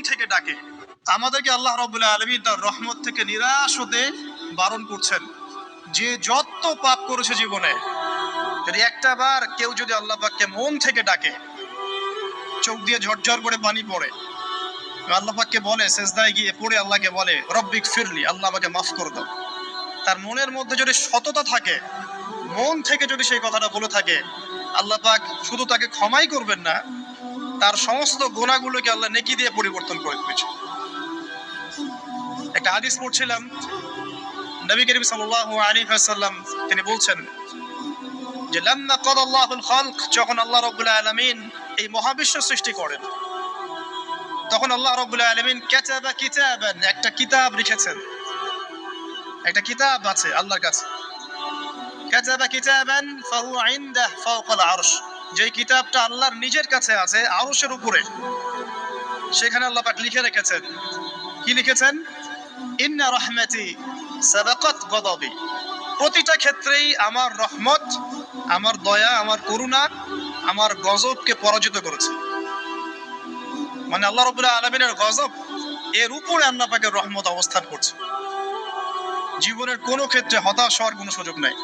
থেকে ডাকে। আমাদেরকে আল্লাহ রাব্বুল আলামিন তার রহমত থেকে নিরাশ হতে বারণ করছেন। যে যত পাপ করেছে জীবনে, যদি একটা বার কেউ যদি আল্লাহ পাককে মন থেকে ডাকে, চোখ দিয়ে ঝরঝর করে পানি পড়ে, আল্লাহ পাককে বলে, সেজদায় গিয়ে পড়ে আল্লাহকে বলে রব্বিক ফিরলি, আল্লাহ আমাকে মাফ করে দাও, তার মনের মধ্যে যদি সততা থাকে, মন থেকে যদি সেই কথাটা বলে থাকে, আল্লাহ পাক শুধু তাকে ক্ষমাই করবেন না, তার সমস্ত গুনাহগুলোকে আল্লাহ নেকি দিয়ে পরিবর্তন করে দিয়েছে। একটা হাদিস পড়ছিলাম, নবী করিম সাল্লাল্লাহু আলাইহি ওয়াসাল্লাম তিনি বলছেন যে লাম্মা কাদাল্লাহুল খালক, যখন আল্লাহ রাব্বুল আলামিন এই মহাবিশ্ব সৃষ্টি করেন, তখন আল্লাহ রাব্বুল আলামিন কাতাবা কিতাবান, একটা কিতাব লিখেছেন। একটা কিতাব আছে আল্লাহর কাছে, কাতাবা কিতাবান ফাহুয়া ইনদাহ ফাওকাল আরশ, যে কিতাবটা আল্লাহর নিজের কাছে আছে আরশের উপরে। সেখানে আল্লাহ পাক লিখে রেখেছেন, কি লিখেছেন? ইন্না রাহমাতি সাবাকাত গাদাবি, প্রতিটা ক্ষেত্রেই আমার রহমত, আমার দয়া, আমার করুণা আমার গজবকে পরাজিত করেছে। মানে আল্লাহ রাব্বুল আলামিনের গজব এর উপরে আল্লাহ পাকের রহমত অবস্থান করছে। জীবনের কোনো ক্ষেত্রে হতাশ হওয়ার কোনো সুযোগ নাই।